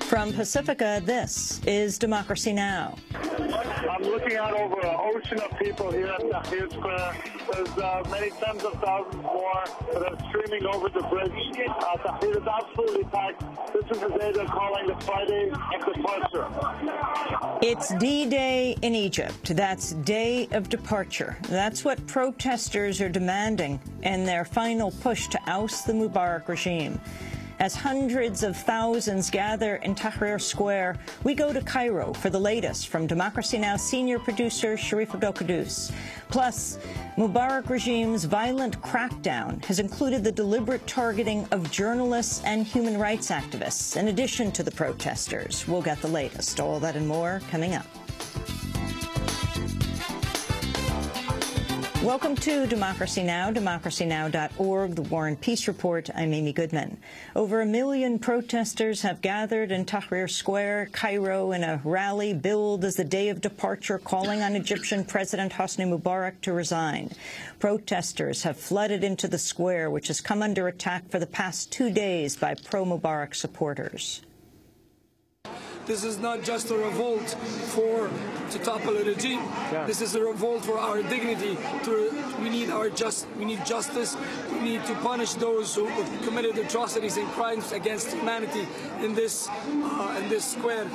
From Pacifica, this is Democracy Now! I'm looking out over an ocean of people here at Tahrir Square. There's many tens of thousands more that are streaming over the bridge. Tahrir is absolutely packed. This is the day they're calling the Friday of Departure. It's D-Day in Egypt. That's Day of Departure. That's what protesters are demanding in their final push to oust the Mubarak regime. As hundreds of thousands gather in Tahrir Square, we go to Cairo for the latest from Democracy Now! Senior producer Sharif Kouddous. Plus, Mubarak regime's violent crackdown has included the deliberate targeting of journalists and human rights activists, in addition to the protesters. We'll get the latest. All that and more coming up. Welcome to Democracy Now!, democracynow.org, the War and Peace Report. I'm Amy Goodman. Over 1 million protesters have gathered in Tahrir Square, Cairo, in a rally billed as the day of departure, calling on Egyptian President Hosni Mubarak to resign. Protesters have flooded into the square, which has come under attack for the past 2 days by pro-Mubarak supporters. This is not just a revolt to topple a regime. Yeah. This is a revolt for our dignity. We need justice. We need to punish those who committed atrocities and crimes against humanity in this square.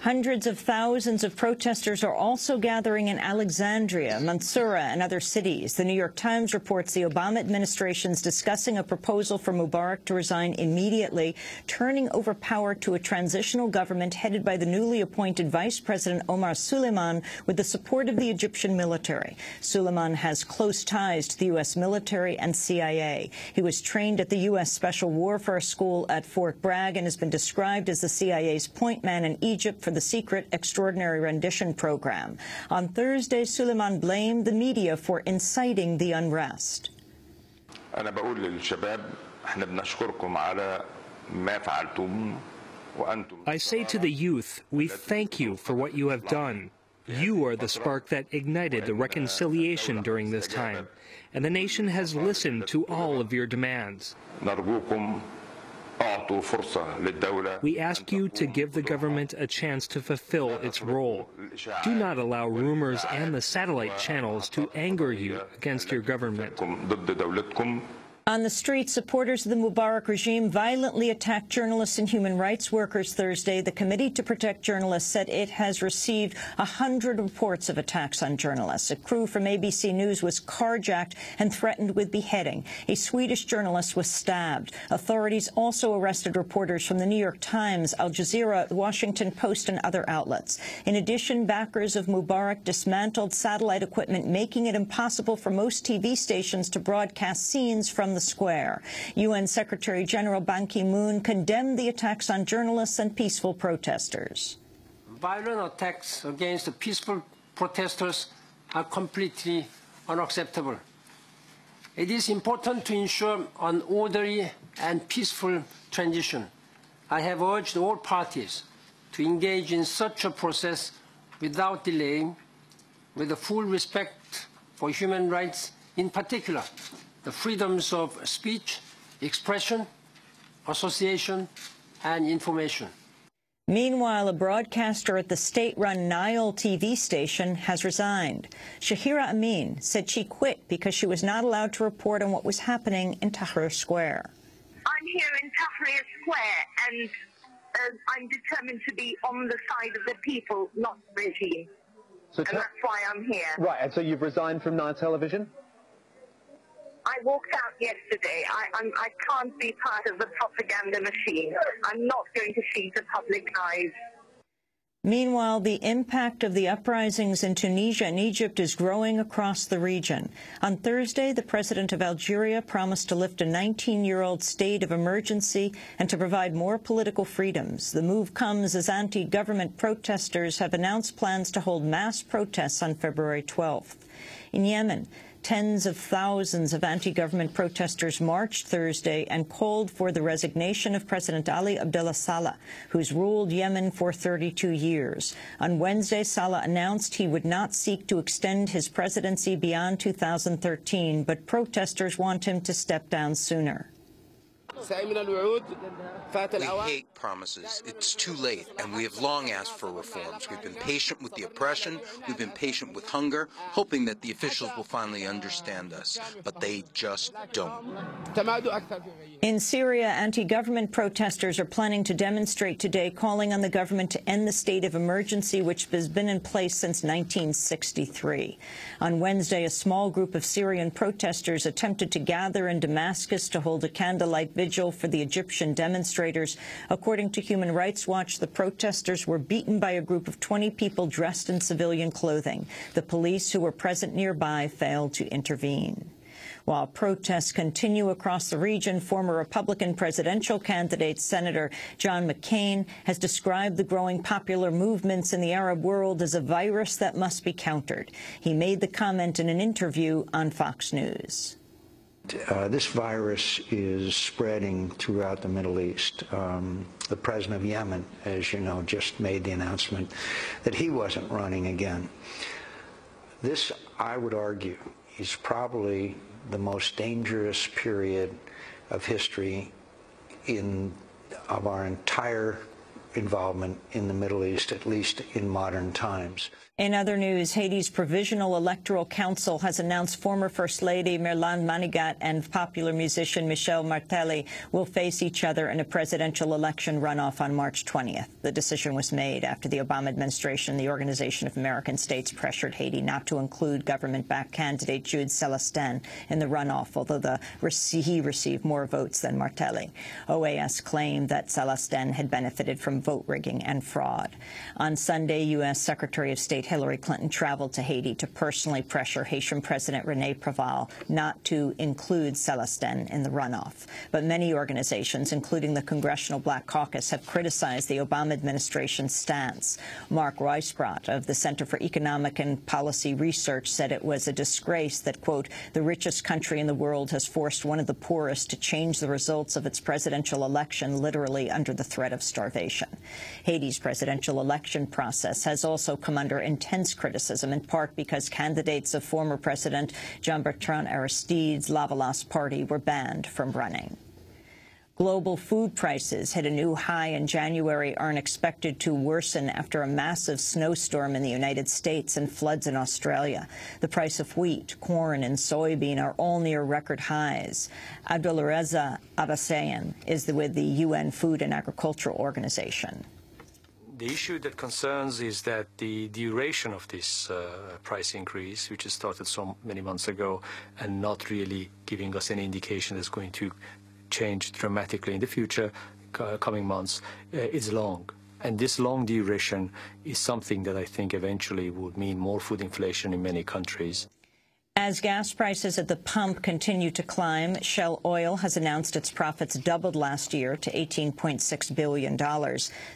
Hundreds of thousands of protesters are also gathering in Alexandria, Mansoura, and other cities. The New York Times reports the Obama administration's discussing a proposal for Mubarak to resign immediately, turning over power to a transitional government headed by the newly appointed Vice President Omar Suleiman with the support of the Egyptian military. Suleiman has close ties to the U.S. military and CIA. He was trained at the U.S. Special Warfare School at Fort Bragg and has been described as the CIA's point man in Egypt for the secret extraordinary rendition program. On Thursday, Suleiman blamed the media for inciting the unrest. I say to the youth, we thank you for what you have done. You are the spark that ignited the reconciliation during this time, and the nation has listened to all of your demands. We ask you to give the government a chance to fulfill its role. Do not allow rumors and the satellite channels to anger you against your government. On the street, supporters of the Mubarak regime violently attacked journalists and human rights workers Thursday. The Committee to Protect Journalists said it has received 100 reports of attacks on journalists. A crew from ABC News was carjacked and threatened with beheading. A Swedish journalist was stabbed. Authorities also arrested reporters from the New York Times, Al Jazeera, the Washington Post, and other outlets. In addition, backers of Mubarak dismantled satellite equipment, making it impossible for most TV stations to broadcast scenes from the square. UN Secretary-General Ban Ki-moon condemned the attacks on journalists and peaceful protesters. Violent attacks against the peaceful protesters are completely unacceptable. It is important to ensure an orderly and peaceful transition. I have urged all parties to engage in such a process without delay, with the full respect for human rights, in particular the freedoms of speech, expression, association, and information. Meanwhile, a broadcaster at the state-run Nile TV station has resigned. Shahira Amin said she quit because she was not allowed to report on what was happening in Tahrir Square. I'm here in Tahrir Square, and I'm determined to be on the side of the people, not the regime. And that's why I'm here. Right, and so you've resigned from Nile Television? I walked out yesterday. I can't be part of the propaganda machine. I'm not going to feed the public eyes. Meanwhile, the impact of the uprisings in Tunisia and Egypt is growing across the region. On Thursday, the president of Algeria promised to lift a 19-year-old state of emergency and to provide more political freedoms. The move comes as anti-government protesters have announced plans to hold mass protests on February 12th. In Yemen, tens of thousands of anti-government protesters marched Thursday and called for the resignation of President Ali Abdel Saleh, who's ruled Yemen for 32 years. On Wednesday, Saleh announced he would not seek to extend his presidency beyond 2013, but protesters want him to step down sooner. We hate promises. It's too late, and we have long asked for reforms. We've been patient with the oppression. We've been patient with hunger, hoping that the officials will finally understand us. But they just don't. In Syria, anti-government protesters are planning to demonstrate today, calling on the government to end the state of emergency, which has been in place since 1963. On Wednesday, a small group of Syrian protesters attempted to gather in Damascus to hold a candlelight vigil for the Egyptian demonstrators. According to Human Rights Watch, the protesters were beaten by a group of 20 people dressed in civilian clothing. The police who were present nearby failed to intervene. While protests continue across the region, former Republican presidential candidate Senator John McCain has described the growing popular movements in the Arab world as a virus that must be countered. He made the comment in an interview on Fox News. This virus is spreading throughout the Middle East. The president of Yemen, as you know, just made the announcement that he wasn't running again. This, I would argue, is probably the most dangerous period of history of our entire involvement in the Middle East, at least in modern times. In other news, Haiti's Provisional Electoral Council has announced former First Lady Merlane Manigat and popular musician Michel Martelly will face each other in a presidential election runoff on March 20th. The decision was made after the Obama administration, the Organization of American States, pressured Haiti not to include government-backed candidate Jude Celestin in the runoff, although he received more votes than Martelly. OAS claimed that Celestin had benefited from vote rigging and fraud. On Sunday, U.S. Secretary of State Hillary Clinton traveled to Haiti to personally pressure Haitian President René Préval not to include Celestin in the runoff. But many organizations, including the Congressional Black Caucus, have criticized the Obama administration's stance. Mark Weisbrot of the Center for Economic and Policy Research said it was a disgrace that, quote, the richest country in the world has forced one of the poorest to change the results of its presidential election literally under the threat of starvation. Haiti's presidential election process has also come under intense criticism, in part because candidates of former President Jean-Bertrand Aristide's Lavalas party were banned from running. Global food prices hit a new high in January, are expected to worsen after a massive snowstorm in the United States and floods in Australia. The price of wheat, corn, and soybean are all near record highs. Abdel Abassayan is with the UN Food and Agricultural Organization. The issue that concerns is that the duration of this price increase, which has started so many months ago and not really giving us any indication it's going to change dramatically in the future, coming months, is long. And this long duration is something that I think eventually would mean more food inflation in many countries. As gas prices at the pump continue to climb, Shell Oil has announced its profits doubled last year to $18.6 billion.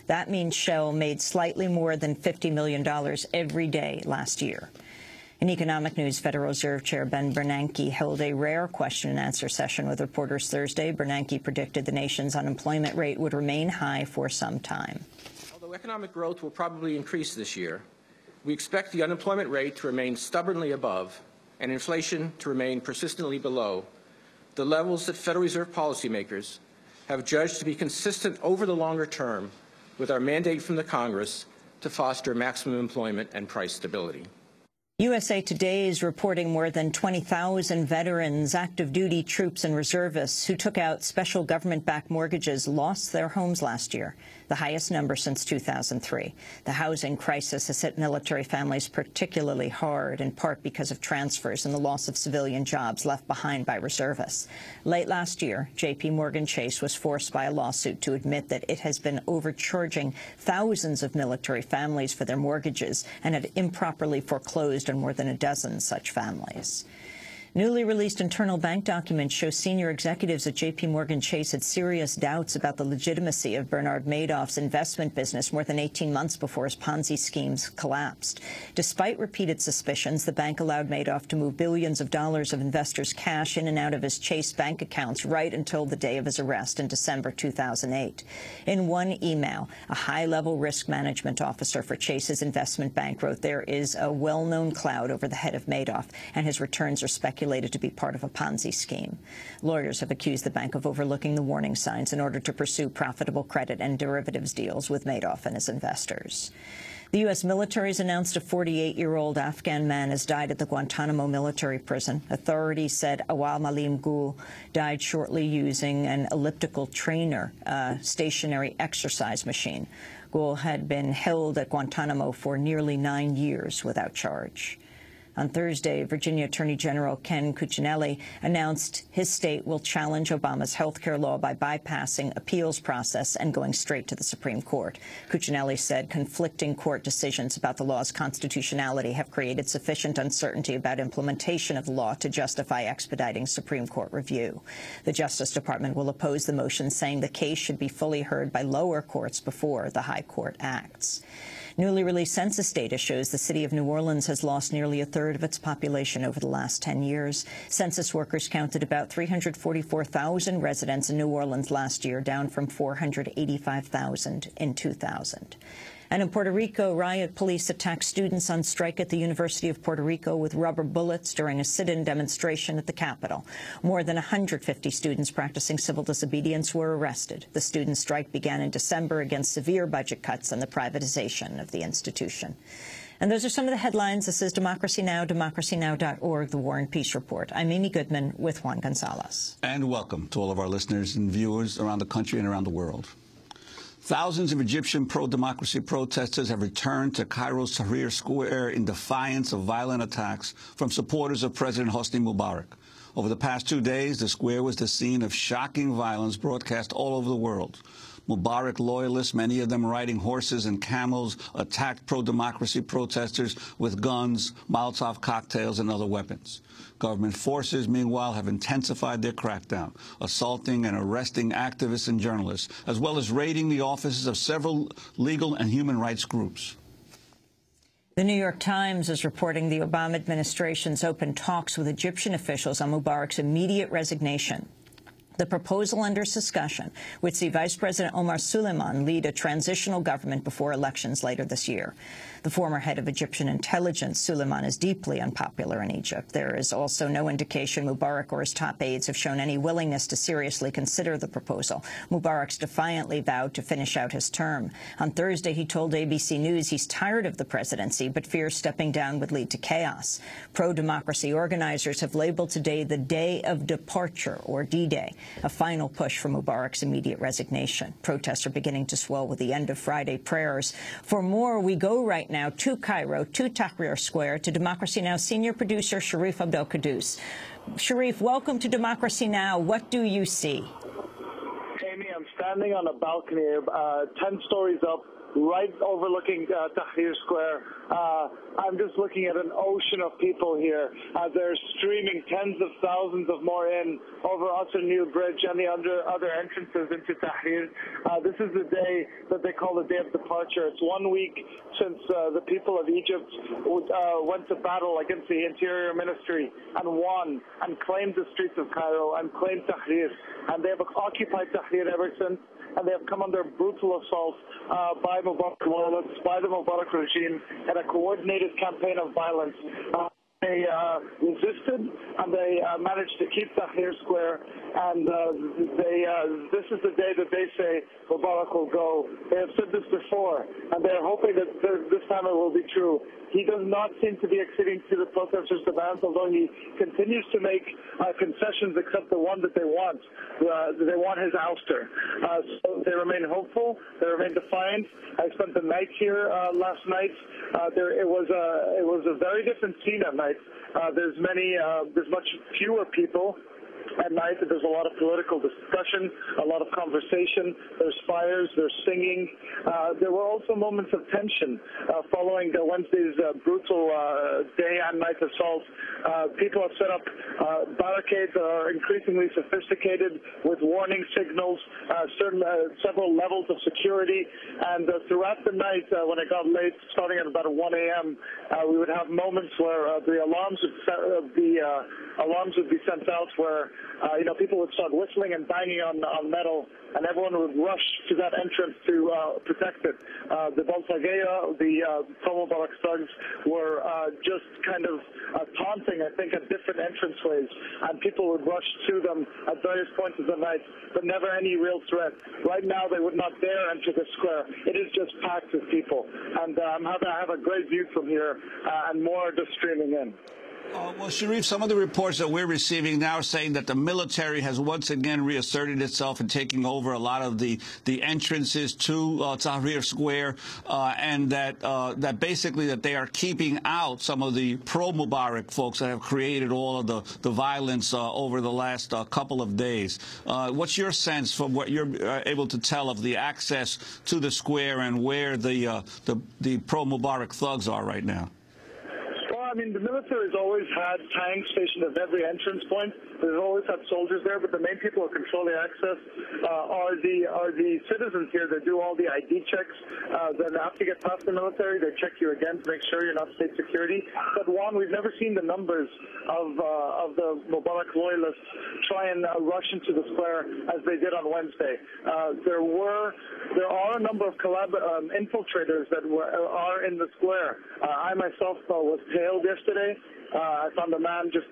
That means Shell made slightly more than $50 million every day last year. In economic news, Federal Reserve Chair Ben Bernanke held a rare question-and-answer session with reporters Thursday. Bernanke predicted the nation's unemployment rate would remain high for some time. Although economic growth will probably increase this year, we expect the unemployment rate to remain stubbornly above and inflation to remain persistently below the levels that Federal Reserve policymakers have judged to be consistent over the longer term with our mandate from the Congress to foster maximum employment and price stability. USA Today is reporting more than 20,000 veterans, active duty troops and reservists who took out special government-backed mortgages lost their homes last year, the highest number since 2003. The housing crisis has hit military families particularly hard, in part because of transfers and the loss of civilian jobs left behind by reservists. Late last year, J.P. Morgan Chase was forced by a lawsuit to admit that it has been overcharging thousands of military families for their mortgages and had improperly foreclosed on more than a dozen such families. Newly released internal bank documents show senior executives at J.P. Morgan Chase had serious doubts about the legitimacy of Bernard Madoff's investment business more than 18 months before his Ponzi schemes collapsed. Despite repeated suspicions, the bank allowed Madoff to move billions of dollars of investors' cash in and out of his Chase bank accounts right until the day of his arrest in December 2008. In one email, a high-level risk management officer for Chase's investment bank wrote, "There is a well-known cloud over the head of Madoff, and his returns are speculative speculated to be part of a Ponzi scheme. Lawyers have accused the bank of overlooking the warning signs in order to pursue profitable credit and derivatives deals with Madoff and his investors. The U.S. military has announced a 48-year-old Afghan man has died at the Guantanamo military prison. Authorities said Awal Malim Gul died shortly using an elliptical trainer, a stationary exercise machine. Gul had been held at Guantanamo for nearly 9 years without charge. On Thursday, Virginia Attorney General Ken Cuccinelli announced his state will challenge Obama's health care law by bypassing appeals process and going straight to the Supreme Court. Cuccinelli said conflicting court decisions about the law's constitutionality have created sufficient uncertainty about implementation of the law to justify expediting Supreme Court review. The Justice Department will oppose the motion, saying the case should be fully heard by lower courts before the High Court acts. Newly released census data shows the city of New Orleans has lost nearly a third of its population over the last 10 years. Census workers counted about 344,000 residents in New Orleans last year, down from 485,000 in 2000. And in Puerto Rico, riot police attacked students on strike at the University of Puerto Rico with rubber bullets during a sit-in demonstration at the Capitol. More than 150 students practicing civil disobedience were arrested. The student strike began in December against severe budget cuts and the privatization of the institution. And those are some of the headlines. This is Democracy Now!, democracynow.org, The War and Peace Report. I'm Amy Goodman with Juan Gonzalez. And welcome to all of our listeners and viewers around the country and around the world. Thousands of Egyptian pro-democracy protesters have returned to Cairo's Tahrir Square in defiance of violent attacks from supporters of President Hosni Mubarak. Over the past 2 days, the square was the scene of shocking violence broadcast all over the world. Mubarak loyalists, many of them riding horses and camels, attacked pro-democracy protesters with guns, Molotov cocktails, and other weapons. Government forces, meanwhile, have intensified their crackdown, assaulting and arresting activists and journalists, as well as raiding the offices of several legal and human rights groups. The New York Times is reporting the Obama administration's open talks with Egyptian officials on Mubarak's immediate resignation. The proposal under discussion would see Vice President Omar Suleiman lead a transitional government before elections later this year. The former head of Egyptian intelligence, Suleiman, is deeply unpopular in Egypt. There is also no indication Mubarak or his top aides have shown any willingness to seriously consider the proposal. Mubarak's defiantly vowed to finish out his term. On Thursday, he told ABC News he's tired of the presidency, but fears stepping down would lead to chaos. Pro-democracy organizers have labeled today the Day of Departure, or D-Day, a final push for Mubarak's immediate resignation. Protests are beginning to swell with the end of Friday prayers. For more, we go right now to Cairo, to Tahrir Square, to Democracy Now! Senior producer Sharif Abdel Kouddous. Sharif, welcome to Democracy Now! What do you see? Amy, I'm standing on a balcony 10 stories up, right overlooking Tahrir Square. I'm just looking at an ocean of people here. They're streaming tens of thousands of more in over Usher New Bridge and the other entrances into Tahrir. This is the day that they call the Day of Departure. It's 1 week since the people of Egypt went to battle against the Interior Ministry and won and claimed the streets of Cairo and claimed Tahrir. And they have occupied Tahrir ever since. And they have come under brutal assault by Mubarak loyalists, by the Mubarak regime, in a coordinated campaign of violence. They resisted, and they managed to keep Tahrir Square, and this is the day that they say Mubarak will go. They have said this before, and they're hoping that this time it will be true. He does not seem to be acceding to the protesters' demands, although he continues to make concessions except the one that they want. They want his ouster. So they remain hopeful. They remain defiant. I spent the night here last night. It was a very different scene at night. There's much fewer people at night. There's a lot of political discussion, a lot of conversation. There's fires, there's singing. There were also moments of tension following Wednesday's brutal day and night assault. People have set up barricades that are increasingly sophisticated with warning signals, several levels of security. And throughout the night, when it got late, starting at about 1 a.m., we would have moments where the alarms would be sent out, where people would start whistling and banging on metal, and everyone would rush to that entrance to protect it. The Baltageya, the pro-Mubarak thugs, were just kind of taunting, I think, at different entranceways, and people would rush to them at various points of the night, but never any real threat. Right now, they would not dare enter the square. It is just packed with people, and I have a great view from here, and more are just streaming in. Well, Sharif, some of the reports that we're receiving now are saying that the military has once again reasserted itself in taking over a lot of the entrances to Tahrir Square, and that basically that they are keeping out some of the pro-Mubarak folks that have created all of the violence over the last couple of days. What's your sense from what you're able to tell of the access to the square and where the pro-Mubarak thugs are right now? I mean, the military has always had tanks stationed at every entrance point. They've always had soldiers there, but the main people who control the access are the citizens here that do all the ID checks. Then after you get past the military, they check you again to make sure you're not state security. But Juan, we've never seen the numbers of the Mubarak loyalists try and rush into the square as they did on Wednesday. There are a number of infiltrators that are in the square. I myself was tailed yesterday. I found a man just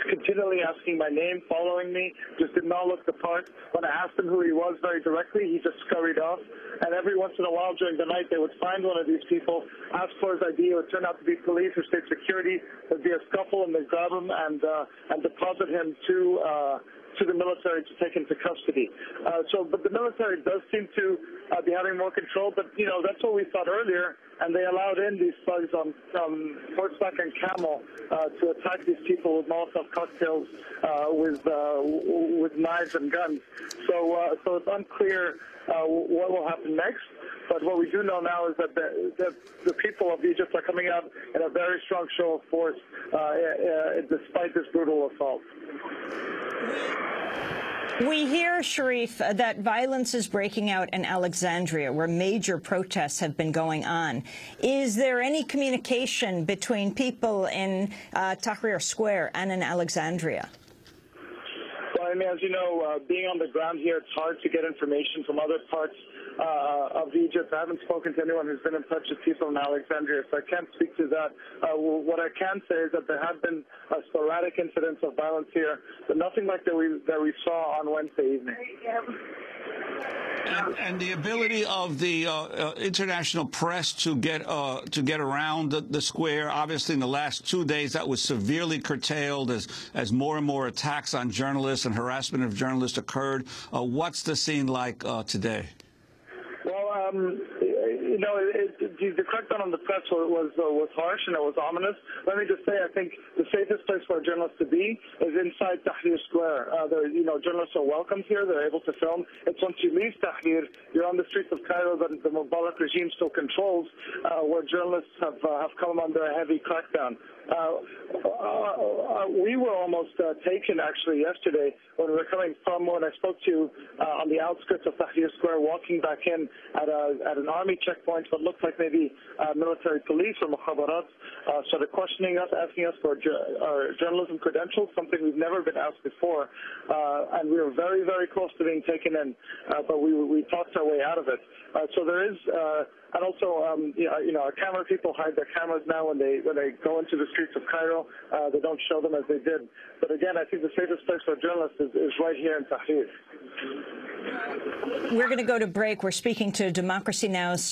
continually asking my name, following me, just did not look the part. When I asked him who he was very directly, he just scurried off. And every once in a while during the night, they would find one of these people, ask for his ID. It would turn out to be police or state security. There'd be a scuffle, and they'd grab him and deposit him to the military to take into custody. But the military does seem to be having more control. But, that's what we thought earlier. And they allowed in these thugs on horseback and camel to attack these people with Molotov cocktails, with knives and guns. So it's unclear what will happen next. But what we do know now is that the people of Egypt are coming out in a very strong show of force, despite this brutal assault. We hear, Sharif, that violence is breaking out in Alexandria, where major protests have been going on. Is there any communication between people in Tahrir Square and in Alexandria? Well, I mean, as you know, being on the ground here, it's hard to get information from other parts of Egypt. I haven't spoken to anyone who's been in touch with people in Alexandria, so I can't speak to that. What I can say is that there have been sporadic incidents of violence here, but nothing like that we saw on Wednesday evening. And the ability of the international press to get around the square, obviously in the last 2 days that was severely curtailed as more and more attacks on journalists and harassment of journalists occurred. What's the scene like today? Well, the crackdown on the press was harsh and it was ominous. Let me just say, I think the safest place for a journalist to be is inside Tahrir Square. Journalists are welcomed here. They're able to film. It's once you leave Tahrir, you're on the streets of Cairo that the Mubarak regime still controls, where journalists have come under a heavy crackdown. We were almost taken, actually, yesterday when we were coming from, when I spoke to you on the outskirts of Tahrir Square, walking back in at an army checkpoint, what looked like maybe military police or mukhabarat, started questioning us, asking us for our journalism credentials, something we've never been asked before, and we were very, very close to being taken in, but we talked our way out of it. So there is, and also, our camera people hide their cameras now when they go into the streets of Cairo. They don't show them as they did. But again, I think the safest place for a journalist is right here in Tahrir. We're going to go to break. We're speaking to Democracy Now's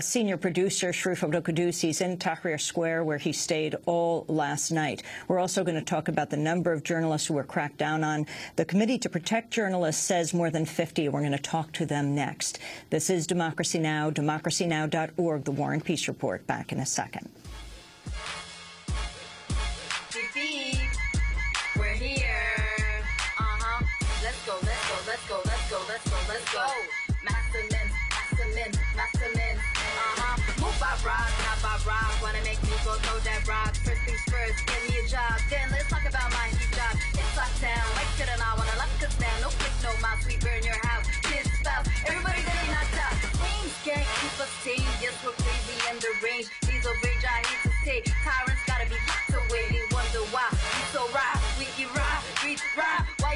senior producer, Sharif Kouddous. He's in Tahrir Square, where he stayed all last night. We're also going to talk about the number of journalists who were cracked down on. The Committee to Protect Journalists says more than 50. We're going to talk to them next. This is Democracy Now!, democracynow.org, The War and Peace Report. Back in a second. We're here. Let's go. Mastermin. Mubarak, wanna make me go throw that rock. First things first, get me a job. Then let's talk about my hijab. It's lockdown, like it or not, wanna lock us down. No click, no mouse, we burn your house. Kids, spouse, everybody getting knocked out. Queens can't keep us tame. Yes, we're crazy in the range. These old rage, I hate to stay. Tyrants gotta be locked away. They wonder why we so rah. We rah. Why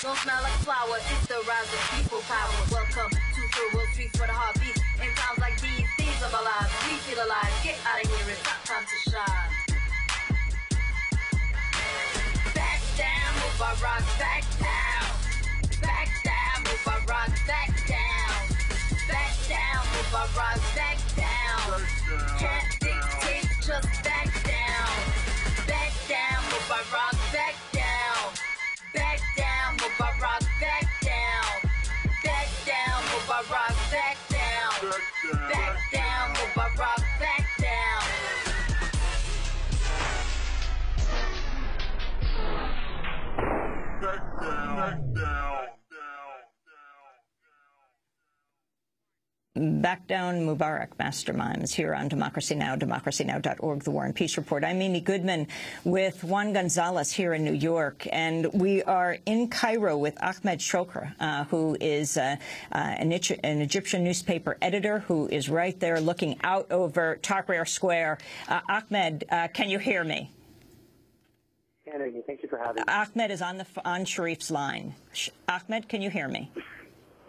Don't smell like flour, it's the rise of people power. Welcome to third world streets for the heartbeats. In times like these are our lives. We feel alive. Get out of here, it's not time to shine. Back down, Mubarak, back down. Back down, Mubarak, back down. Back down, Mubarak, back down. Can't dictate, just back down. Back down, Mubarak, back down. Back down, Mubarak, back down. Back down, Mubarak, back down. Back down, Mubarak, back down. Back down. Back down, Mubarak masterminds here on Democracy Now!, democracynow.org, The War and Peace Report. I'm Amy Goodman with Juan Gonzalez here in New York, and we are in Cairo with Ahmed Shokr, who is an Egyptian newspaper editor who is right there looking out over Tahrir Square. Ahmed, can you hear me? Thank you for having me. Ahmed is on Sharif's line. Ahmed, can you hear me?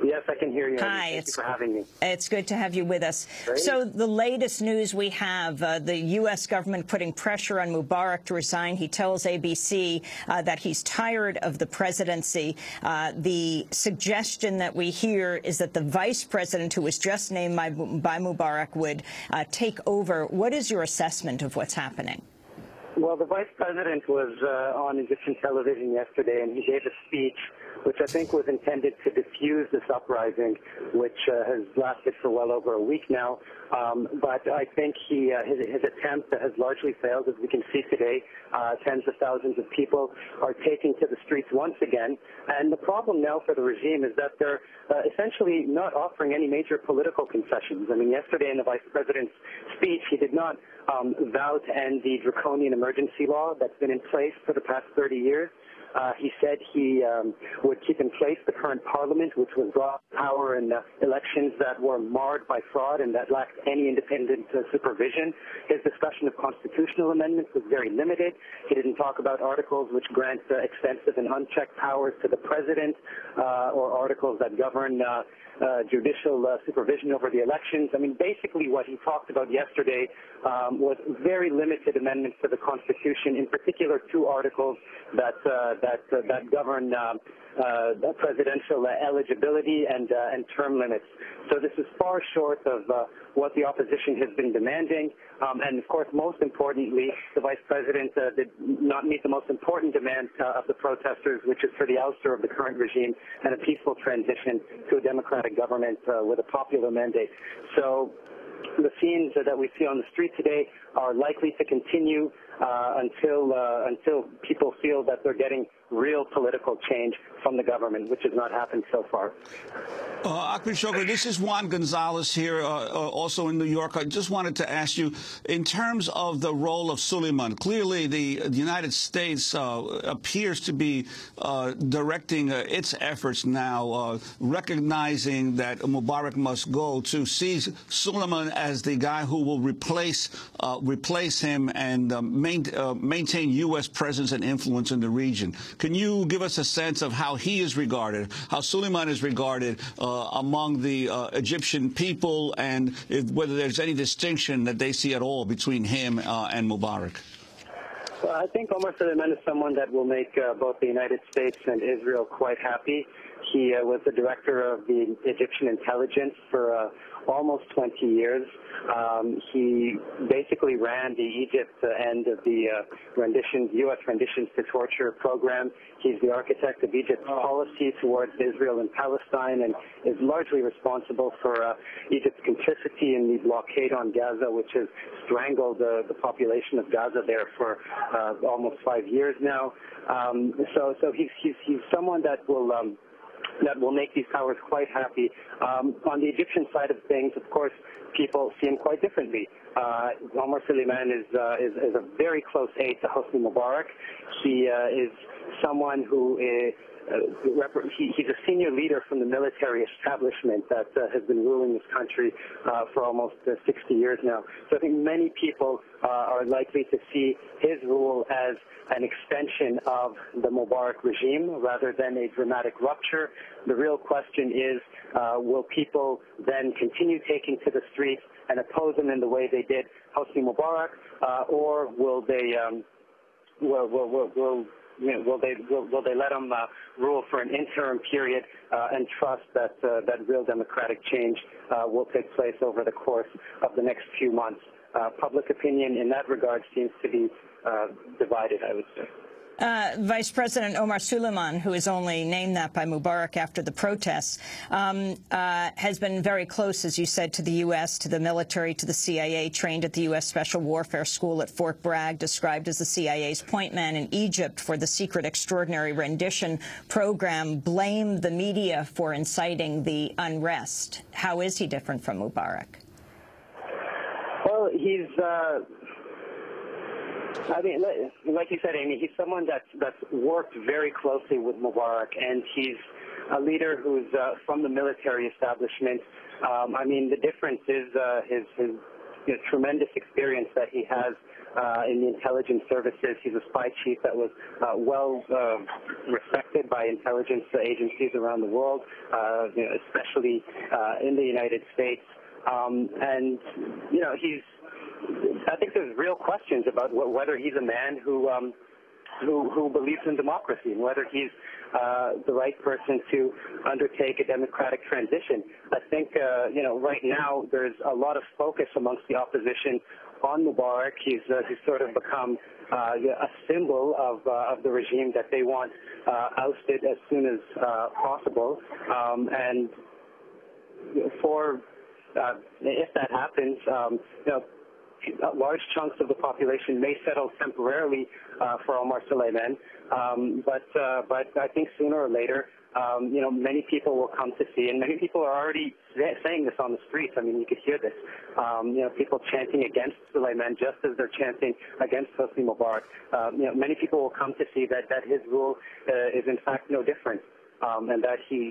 Yes, I can hear you. Hi, Thank you for having me. It's good to have you with us. Great. So the latest news we have, the U.S. government putting pressure on Mubarak to resign. He tells ABC that he's tired of the presidency. The suggestion that we hear is that the vice president, who was just named by Mubarak, would take over. What is your assessment of what's happening? Well, the vice president was on Egyptian television yesterday, and he gave a speech which I think was intended to diffuse this uprising, which has lasted for well over a week now. But I think his attempt has largely failed. As we can see today, tens of thousands of people are taking to the streets once again. And the problem now for the regime is that they're essentially not offering any major political concessions. I mean, yesterday in the vice president's speech, he did not vow to end the draconian emergency law that's been in place for the past 30 years. He said he would keep in place the current parliament, which was brought to power in elections that were marred by fraud and that lacked any independent supervision. His discussion of constitutional amendments was very limited. He didn't talk about articles which grant extensive and unchecked powers to the president or articles that govern judicial supervision over the elections. I mean, basically what he talked about yesterday was very limited amendments to the Constitution, in particular two articles that govern presidential eligibility and term limits. So this is far short of what the opposition has been demanding. And, of course, most importantly, the vice president did not meet the most important demand of the protesters, which is for the ouster of the current regime and a peaceful transition to a democratic government with a popular mandate. So the scenes that we see on the street today are likely to continue until people feel that they're getting real political change from the government, which has not happened so far. Ahmed Shokr, this is Juan Gonzalez here, also in New York. I just wanted to ask you, in terms of the role of Suleiman, clearly the United States appears to be directing its efforts now, recognizing that Mubarak must go, to see Suleiman as the guy who will replace him and maintain U.S. presence and influence in the region. Can you give us a sense of how he is regarded, how Suleiman is regarded among the Egyptian people, and whether there's any distinction that they see at all between him and Mubarak? Well, I think Omar Suleiman is someone that will make both the United States and Israel quite happy. He was the director of the Egyptian intelligence for almost 20 years. He basically ran the Egypt end of the U.S. renditions to torture program. He's the architect of Egypt's policy towards Israel and Palestine, and is largely responsible for Egypt's complicity in the blockade on Gaza, which has strangled the population of Gaza there for almost 5 years now. So he's someone that will make these powers quite happy. On the Egyptian side of things, of course, people see him quite differently. Omar Suleiman is a very close aide to Hosni Mubarak. He is someone who he's a senior leader from the military establishment that has been ruling this country for almost 60 years now. So I think many people are likely to see his rule as an extension of the Mubarak regime rather than a dramatic rupture. The real question is, will people then continue taking to the streets and oppose him in the way they did Hosni Mubarak, or will they will they let him rule for an interim period and trust that that real democratic change will take place over the course of the next few months? Public opinion in that regard seems to be divided, I would say. Vice President Omar Suleiman, who is only named that by Mubarak after the protests, has been very close, as you said, to the U.S., to the military, to the CIA, trained at the U.S. Special Warfare School at Fort Bragg, described as the CIA's point man in Egypt for the secret extraordinary rendition program, blamed the media for inciting the unrest. How is he different from Mubarak? Well, he's... I mean, like you said, Amy, he's someone that's worked very closely with Mubarak, and he's a leader who's from the military establishment. I mean, the difference is his tremendous experience that he has in the intelligence services. He's a spy chief that was well respected by intelligence agencies around the world, especially in the United States. And, you know, I think there's real questions about whether he's a man who believes in democracy and whether he's the right person to undertake a democratic transition. I think, you know, right now there's a lot of focus amongst the opposition on Mubarak. He's sort of become a symbol of the regime that they want ousted as soon as possible. And if that happens, you know, large chunks of the population may settle temporarily for Omar Suleiman, but I think sooner or later, you know, many people will come to see, and many people are already saying this on the streets. I mean, you could hear this. You know, people chanting against Suleiman just as they're chanting against Hosni Mubarak. You know, many people will come to see that his rule is in fact no different, and that he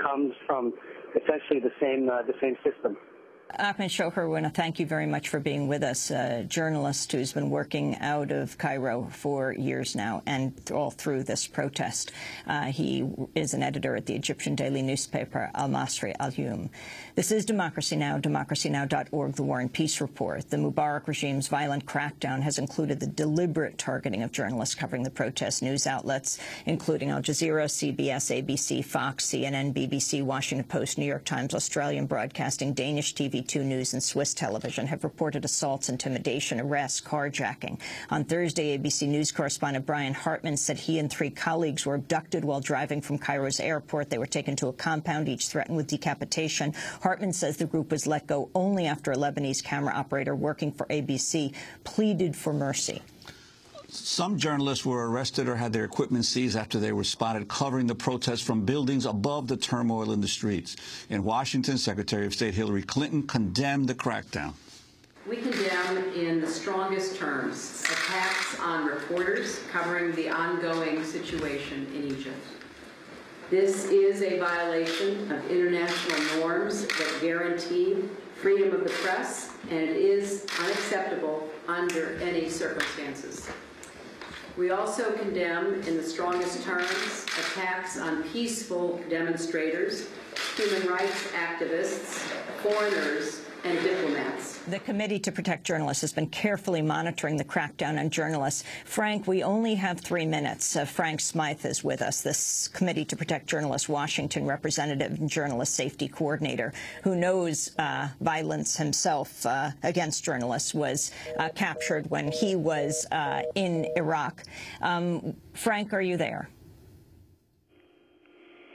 comes from essentially the same system. Ahmed Shoher, I want to thank you very much for being with us, a journalist who's been working out of Cairo for years now and all through this protest. He is an editor at the Egyptian daily newspaper Al Masri Al Yom. This is Democracy Now!, democracynow.org, The War and Peace Report. The Mubarak regime's violent crackdown has included the deliberate targeting of journalists covering the protest. News outlets, including Al Jazeera, CBS, ABC, Fox, CNN, BBC, Washington Post, New York Times, Australian Broadcasting, Danish TV 2 News and Swiss television have reported assaults, intimidation, arrests, carjacking. On Thursday, ABC News correspondent Brian Hartman said he and 3 colleagues were abducted while driving from Cairo's airport. They were taken to a compound, each threatened with decapitation. Hartman says the group was let go only after a Lebanese camera operator working for ABC pleaded for mercy. Some journalists were arrested or had their equipment seized after they were spotted covering the protests from buildings above the turmoil in the streets. In Washington, Secretary of State Hillary Clinton condemned the crackdown. We condemn in the strongest terms attacks on reporters covering the ongoing situation in Egypt. This is a violation of international norms that guarantee freedom of the press, and it is unacceptable under any circumstances. We also condemn in the strongest terms attacks on peaceful demonstrators, human rights activists, foreigners, and diplomats. The Committee to Protect Journalists has been carefully monitoring the crackdown on journalists. Frank, we only have 3 minutes. Frank Smythe is with us, this Committee to Protect Journalists Washington representative and journalist safety coordinator who knows violence himself against journalists, was captured when he was in Iraq. Frank, are you there?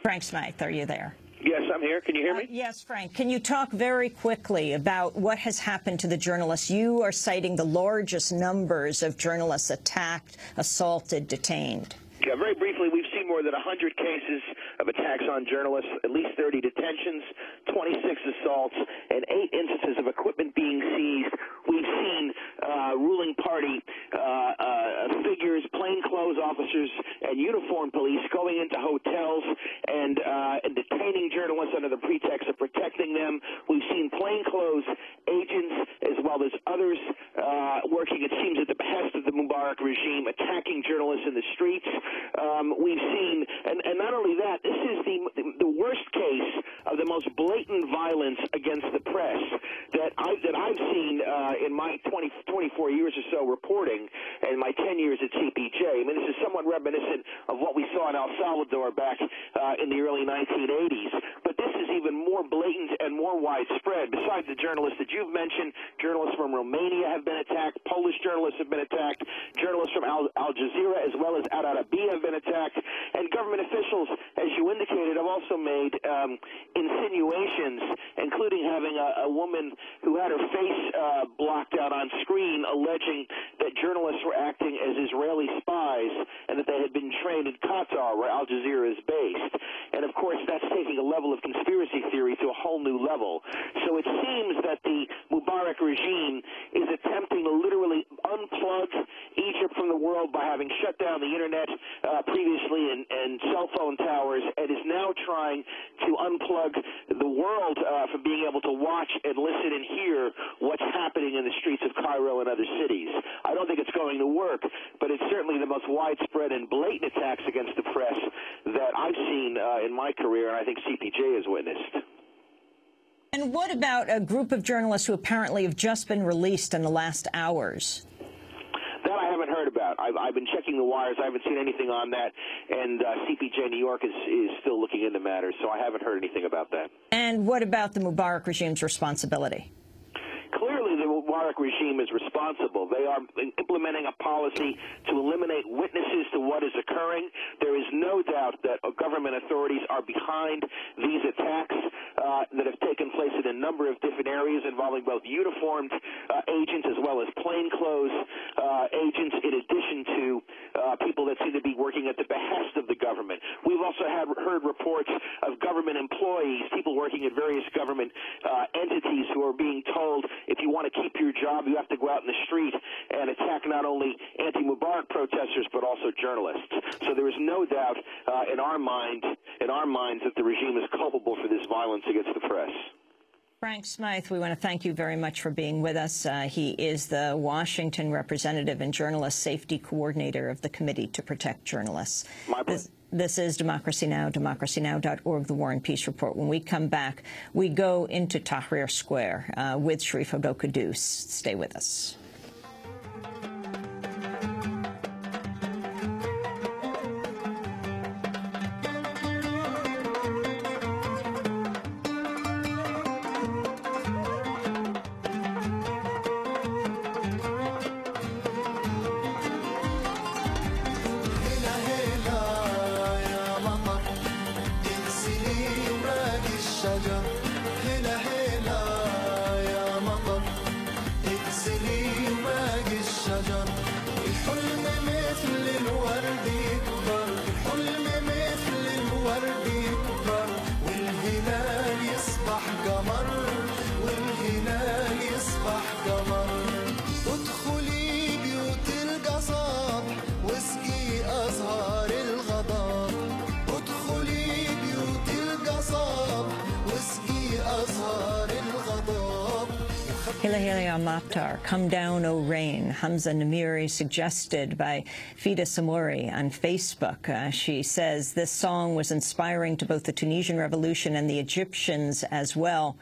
Frank Smythe, are you there? Yes, I'm here. Can you hear me? Yes, Frank. Can you talk very quickly about what has happened to the journalists? You are citing the largest numbers of journalists attacked, assaulted, detained. Yeah, very briefly, we've seen more than 100 cases of attacks on journalists, at least 30 detentions, 26 assaults, and 8 instances of equipment being seized. We've seen ruling party figures, plainclothes officers, and uniformed police going into hotels and detaining journalists under the pretext of protecting them. We've seen plainclothes agents as well as others working, it seems, at the behest of the Mubarak regime, attacking journalists in the streets. We've seen, and not only that, this is the worst case of the most blatant violence against the press that I've seen in my 24 years or so reporting and my 10 years at CPJ. I mean, this is somewhat reminiscent of what we saw in El Salvador back in the early 1980s. But this is even more blatant and more widespread. Besides the journalists that you've mentioned, journalists from Romania have been attacked, Polish journalists have been attacked, journalists from Al Jazeera as well as Al Arabiya have been attacked, and government officials, as you indicated, have also made insinuations, including having a woman who had her face blocked out on screen, alleging that journalists were acting as Israeli spies and that they had been trained in Qatar, where Al Jazeera is based. And, of course, that's taking a level of conspiracy theory to a whole new level. So it seems that the Mubarak regime is attempting to literally unplug Egypt from the world by having shut down the Internet previously and cell phone towers, and is now trying to unplug the world from being able to watch and listen and hear what's happening in the streets of Cairo and other cities. I don't think it's going to work, but it's certainly the most widespread and blatant attacks against the press that I've seen in my career, and I think CPJ has witnessed. And what about a group of journalists who apparently have just been released in the last hours? That I haven't heard about. I've been checking the wires. I haven't seen anything on that, and CPJ New York is still looking into matters, so I haven't heard anything about that. And what about the Mubarak regime's responsibility? Clearly, the Mubarak regime is responsible. They are implementing a policy to eliminate witnesses to what is occurring. There is no doubt that government authorities are behind these attacks that have taken place in a number of different areas involving both uniformed agents as well as plainclothes agents, in addition to people that seem to be working at the behest of the government. We've also heard reports of government employees, people working at various government entities who are being told, if you want to keep your job, you have to go out in the street and attack not only anti-Mubarak protesters but also journalists. So there is no doubt in our minds that the regime is culpable for this violence against the press. Frank Smythe, we want to thank you very much for being with us. He is the Washington representative and journalist safety coordinator of the Committee to Protect Journalists. This is Democracy Now!, democracynow.org, The War and Peace Report. When we come back, we go into Tahrir Square with Sharif Kouddous. Stay with us. Come Down, O Rain, Hamza Namiri, suggested by Fida Samori on Facebook. She says this song was inspiring to both the Tunisian Revolution and the Egyptians as well.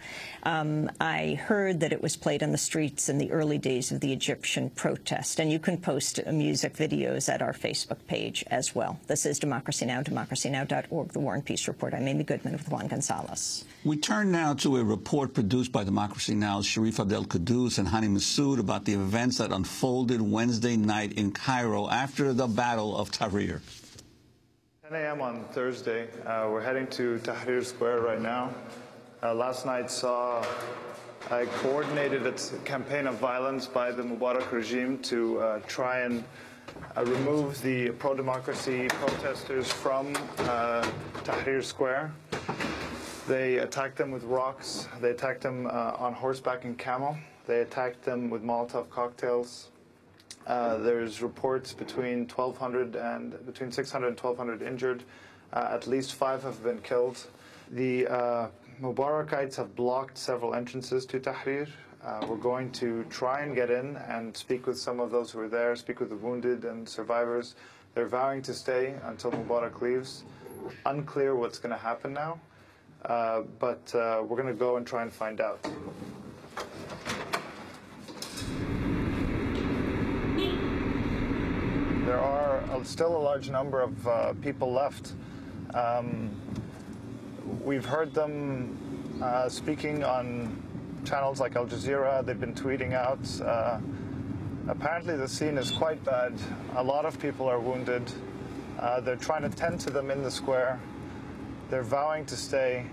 I heard that it was played on the streets in the early days of the Egyptian protest, and you can post music videos at our Facebook page as well. This is Democracy Now!, democracynow.org, The War and Peace Report. I'm Amy Goodman with Juan Gonzalez. We turn now to a report produced by Democracy Now!'s Sharif Kouddous and Hany Massoud about the events that unfolded Wednesday night in Cairo after the Battle of Tahrir. 10 a.m. on Thursday. We're heading to Tahrir Square right now. Last night saw a coordinated campaign of violence by the Mubarak regime to try and remove the pro-democracy protesters from Tahrir Square. They attacked them with rocks. They attacked them on horseback and camel. They attacked them with Molotov cocktails. There's reports between 600 and 1,200 injured. At least 5 have been killed. The Mubarakites have blocked several entrances to Tahrir. We're going to try and get in and speak with some of those who are there, speak with the wounded and survivors. They're vowing to stay until Mubarak leaves. Unclear what's going to happen now, but we're going to go and try and find out. There are still a large number of people left. We've heard them speaking on channels like Al Jazeera. They've been tweeting out. Apparently the scene is quite bad. A lot of people are wounded. They're trying to tend to them in the square. They're vowing to stay,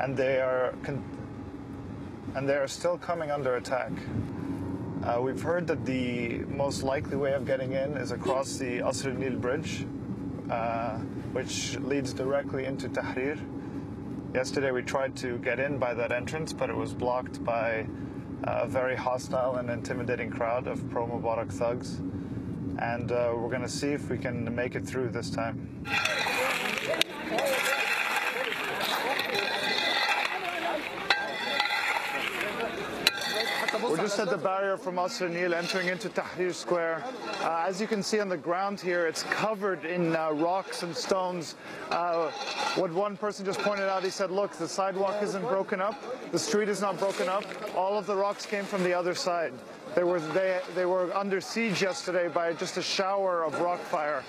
and they are still coming under attack. We've heard that the most likely way of getting in is across the Asr al-Nil bridge, which leads directly into Tahrir. Yesterday we tried to get in by that entrance, but it was blocked by a very hostile and intimidating crowd of pro-Mubarak thugs. And we're going to see if we can make it through this time. We're just at the barrier from Asr al-Nil entering into Tahrir Square. As you can see on the ground here, it's covered in rocks and stones. What one person just pointed out, he said, look, the sidewalk isn't broken up, the street is not broken up, all of the rocks came from the other side. They were under siege yesterday by just a shower of rock fire.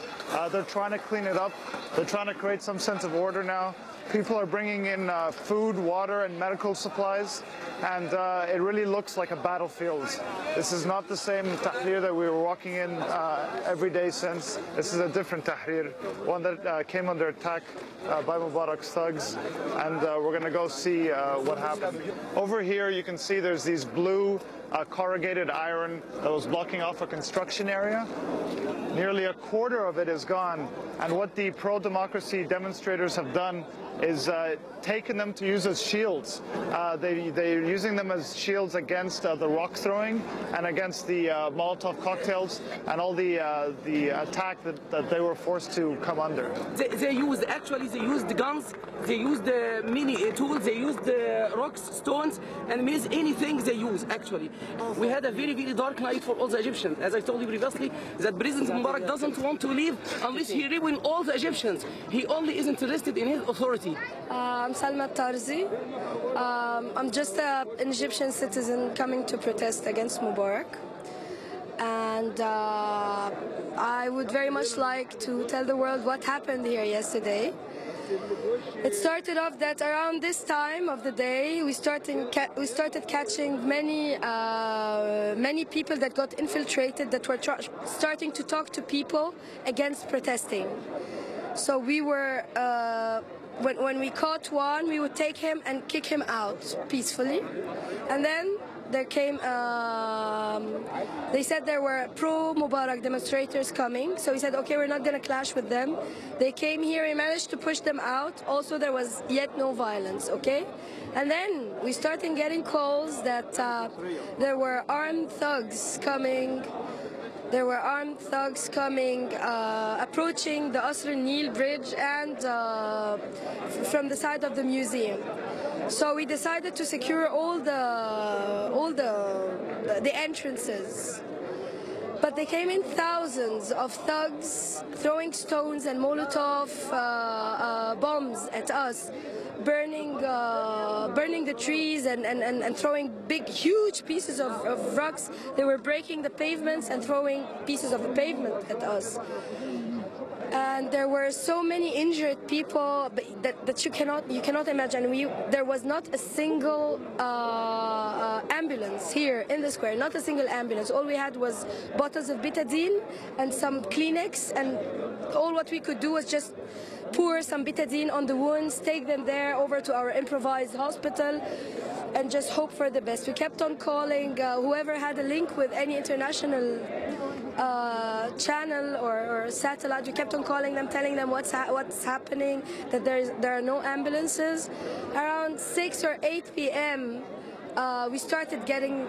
They're trying to clean it up. They're trying to create some sense of order now. People are bringing in food, water, and medical supplies, and it really looks like a battlefield. This is not the same Tahrir that we were walking in every day since. This is a different Tahrir, one that came under attack by Mubarak's thugs, and we're going to go see what happened. Over here you can see there's these blue corrugated iron that was blocking off a construction area. Nearly a quarter of it is gone, and what the pro-democracy demonstrators have done is taken them to use as shields. They're using them as shields against the rock throwing and against the Molotov cocktails and all the attack that they were forced to come under. They used the guns, they used the mini tools, they used the rocks, stones, and means anything they use actually. We had a very, very dark night for all the Egyptians. As I told you previously, that President Mubarak doesn't want to leave unless he ruins all the Egyptians. He only is interested in his authority. I'm Salma Tarzi. I'm just an Egyptian citizen coming to protest against Mubarak. And I would very much like to tell the world what happened here yesterday. It started off that around this time of the day, we started catching many people that got infiltrated, that were starting to talk to people against protesting. So we were, when we caught one, we would take him and kick him out peacefully. And then there came, they said there were pro-Mubarak demonstrators coming. So we said, okay, we're not going to clash with them. They came here, we managed to push them out. Also, there was yet no violence, okay? And then we started getting calls that there were armed thugs coming. There were armed thugs coming, approaching the Asr al-Nil bridge and from the side of the museum. So we decided to secure all the entrances. But they came in thousands of thugs throwing stones and Molotov bombs at us, burning the trees and throwing big, huge pieces of rocks. They were breaking the pavements and throwing pieces of the pavement at us. And there were so many injured people that you cannot imagine. There was not a single ambulance here in the square, not a single ambulance. All we had was bottles of betadine and some Kleenex, and all what we could do was just pour some betadine on the wounds, take them there over to our improvised hospital, and just hope for the best. We kept on calling whoever had a link with any international channel or satellite. We kept on calling them, telling them what's happening, that there are no ambulances. Around around 6 or 8 p.m., we started getting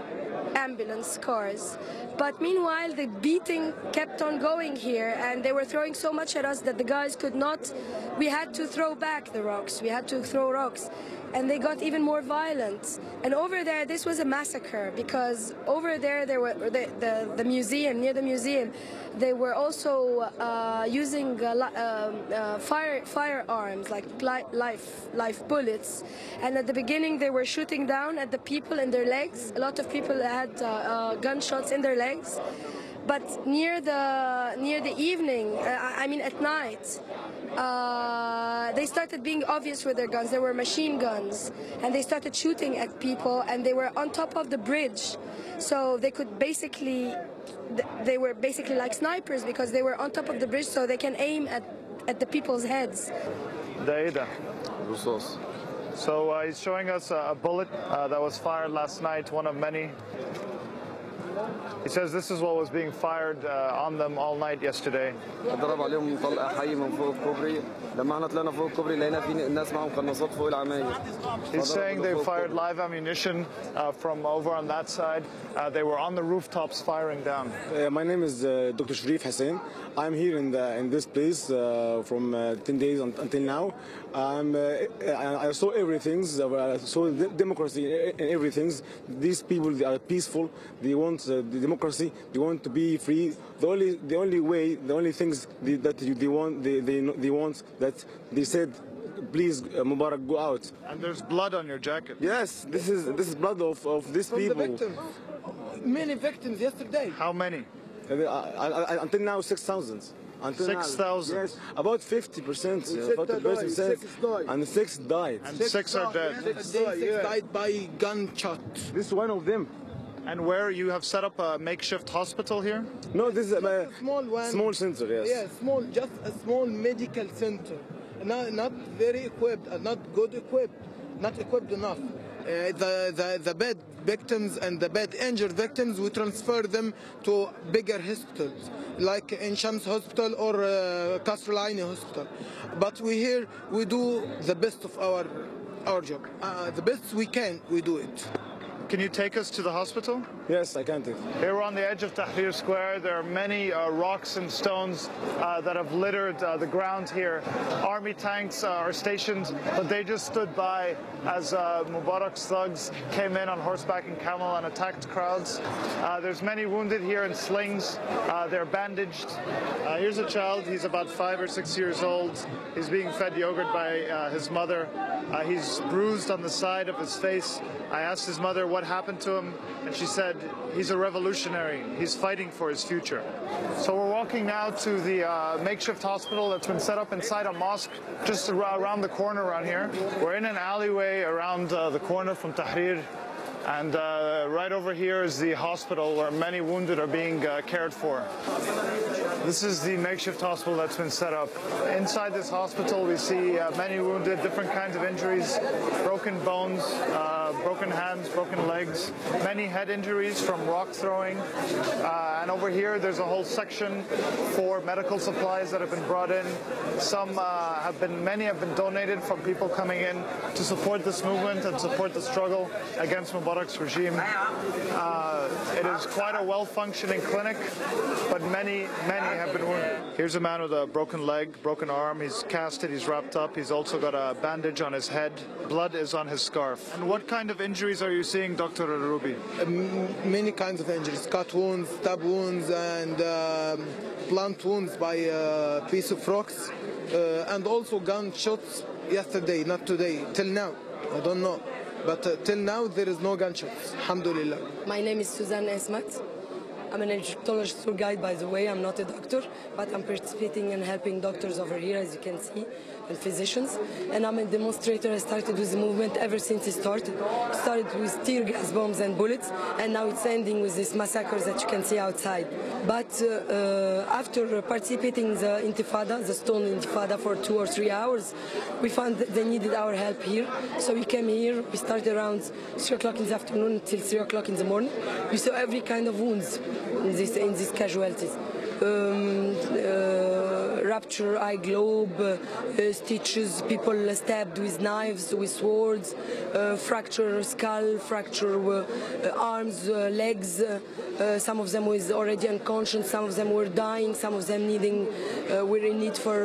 ambulance cars. But meanwhile, the beating kept on going here, and they were throwing so much at us that the guys could not. We had to throw back the rocks. We had to throw rocks. And they got even more violent. And over there, this was a massacre, because over there were the museum, near the museum, they were also using firearms, like live bullets. And at the beginning, they were shooting down at the people in their legs. A lot of people had gunshots in their legs. But near the evening, I mean at night, they started being obvious with their guns. They were machine guns, and they started shooting at people, and they were on top of the bridge, so they were basically like snipers, because they were on top of the bridge, so they can aim at the people's heads. So he's showing us a bullet that was fired last night, one of many. He says this is what was being fired on them all night yesterday. He's saying they fired live ammunition from over on that side. They were on the rooftops firing down. My name is Dr. Sharif Hussein. I'm here in this place from 10 days until now. I saw everything. I saw democracy in everything. These people, they are peaceful. They want the democracy. They want to be free. The only things that they want that they said, please, Mubarak, go out. And there's blood on your jacket. Yes, this is blood of these people. The victims. Many victims yesterday. How many? Until now, 6,000. 6,000. Yes, about 50%. 50%, and 6 died. And 6 are dead. 6 died by gunshot. This is one of them. And where you have set up a makeshift hospital here? No, this is a small one. Small center, yes. Yeah, small, just a small medical center. Not very equipped, not good equipped, not equipped enough. The bad victims and the bad injured victims, we transfer them to bigger hospitals, like in Shams Hospital or Kasrul Hospital. But we do the best of our job. The best we can, we do it. Can you take us to the hospital? Yes, I can take. Here we're on the edge of Tahrir Square. There are many rocks and stones that have littered the ground here. Army tanks are stationed, but they just stood by as Mubarak's thugs came in on horseback and camel and attacked crowds. There's many wounded here in slings. They're bandaged. Here's a child. He's about 5 or 6 years old. He's being fed yogurt by his mother. He's bruised on the side of his face. I asked his mother what happened to him, and she said he's a revolutionary. He's fighting for his future. So we're walking now to the makeshift hospital that's been set up inside a mosque just around the corner around here. We're in an alleyway around the corner from Tahrir. And right over here is the hospital where many wounded are being cared for. This is the makeshift hospital that's been set up. Inside this hospital we see many wounded, different kinds of injuries, broken bones, broken hands, broken legs, many head injuries from rock throwing. And over here there's a whole section for medical supplies that have been brought in. Many have been donated from people coming in to support this movement and support the struggle against Mubarak's regime. It is quite a well-functioning clinic, but many have been wounded. Here's a man with a broken leg, broken arm. He's casted, he's wrapped up. He's also got a bandage on his head. Blood is on his scarf. And what kind of injuries are you seeing, Dr. Arubi? Many kinds of injuries, cut wounds, stab wounds, and blunt wounds by a piece of rocks, and also gunshots yesterday, not today, till now. I don't know. But till now, there is no gunshots, alhamdulillah. My name is Suzanne Esmat. I'm an Egyptologist tour guide, by the way. I'm not a doctor, but I'm participating and helping doctors over here, as you can see, and physicians. And I'm a demonstrator. I started with the movement ever since it started. It started with tear gas bombs and bullets, and now it's ending with these massacres that you can see outside. But after participating in the Intifada, the Stone Intifada, for 2 or 3 hours, we found that they needed our help here. So we came here. We started around 3 o'clock in the afternoon until 3 o'clock in the morning. We saw every kind of wounds in these casualties. rupture eye globe, stitches, people stabbed with knives, with swords, fracture skull, fracture arms, legs. Some of them was already unconscious, some of them were dying, some of them were in need for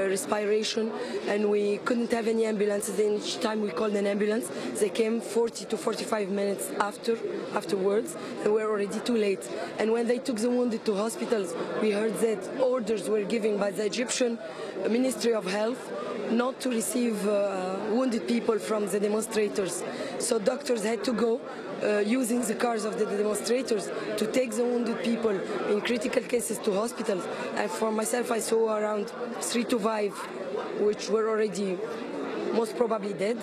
respiration, and we couldn't have any ambulances. And each time we called an ambulance, they came 40 to 45 minutes afterwards, and we're already too late. And when they took the wounded to hospitals, we heard that orders were given by the Egyptian Ministry of Health not to receive wounded people from the demonstrators. So doctors had to go using the cars of the demonstrators to take the wounded people in critical cases to hospitals. And for myself, I saw around 3 to 5 which were already most probably dead,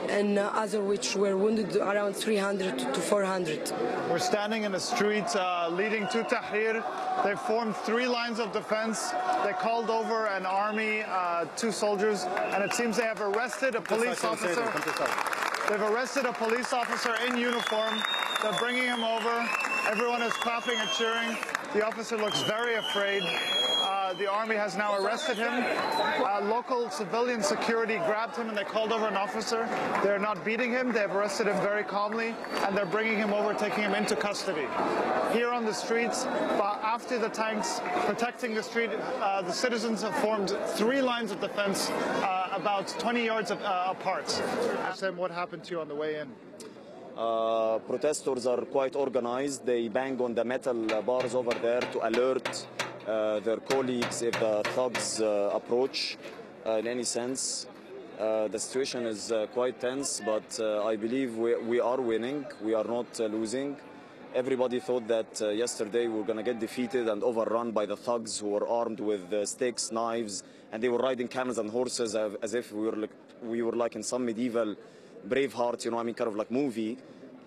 and other which were wounded around 300 to 400. We're standing in the street leading to Tahrir. They formed 3 lines of defense. They called over an army, 2 soldiers, and it seems they have arrested a police officer. They've arrested a police officer in uniform. They're bringing him over. Everyone is clapping and cheering. The officer looks very afraid. The army has now arrested him. Local civilian security grabbed him and they called over an officer. They're not beating him. They've arrested him very calmly, and they're bringing him over, taking him into custody. Here on the streets, after the tanks protecting the street, the citizens have formed 3 lines of defense about 20 yards apart. Ask them what happened to you on the way in. Protesters are quite organized. They bang on the metal bars over there to alert their colleagues if the thugs approach in any sense. The situation is quite tense, but I believe we are winning. We are not losing. Everybody thought that yesterday we were going to get defeated and overrun by the thugs who were armed with sticks, knives, and they were riding camels and horses as if we were like in some medieval Braveheart, kind of like movie.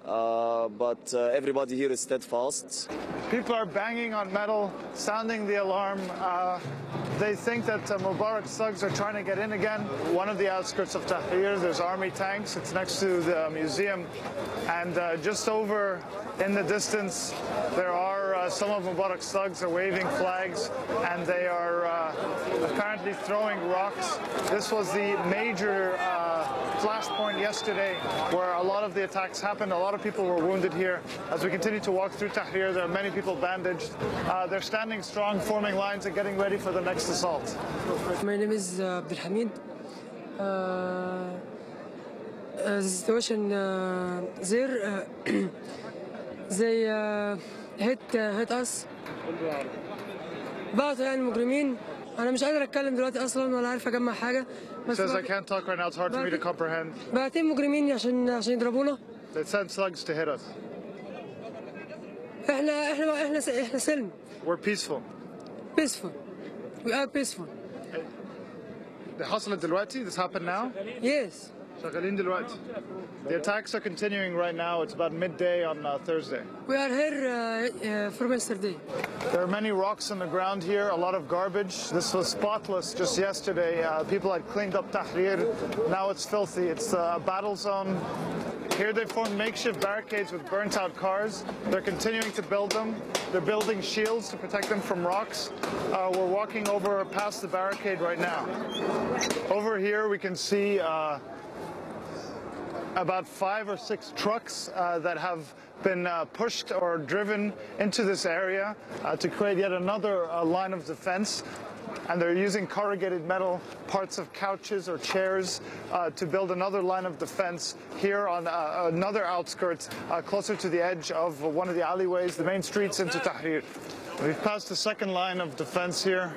But everybody here is steadfast. People are banging on metal, sounding the alarm. They think that Mubarak's thugs are trying to get in again. One of the outskirts of Tahrir, there's army tanks. It's next to the museum. And just over in the distance, there are some of Mubarak's thugs are waving flags, and they are apparently throwing rocks. This was the major flashpoint yesterday where a lot of the attacks happened. A lot of people were wounded here. As we continue to walk through Tahrir, there are many people bandaged. They're standing strong, forming lines and getting ready for the next assault. My name is Abdel. The situation there, they hit us. بعض المجرمين. أنا مش قادر أتكلم دلوقتي أصلاً ولا عارف أجمع حاجة. He says I can't talk right now. It's hard for me to comprehend. بعتين مجرمين عشان يضربونا. They sent slugs to hit us. إحنا سلم. We're peaceful. Peaceful. We are peaceful. حصلت دلوقتي? This happened now? Yes. شغالين دلوقتي. The attacks are continuing right now. It's about midday on Thursday. We are here from yesterday. There are many rocks on the ground here, a lot of garbage. This was spotless just yesterday. People had cleaned up Tahrir. Now it's filthy. It's a battle zone. Here they formed makeshift barricades with burnt-out cars. They're continuing to build them. They're building shields to protect them from rocks. We're walking over past the barricade right now. Over here we can see about 5 or 6 trucks that have been pushed or driven into this area to create yet another line of defense. And they're using corrugated metal, parts of couches or chairs to build another line of defense here on another outskirts closer to the edge of one of the alleyways, the main streets into Tahrir. We've passed the second line of defense here.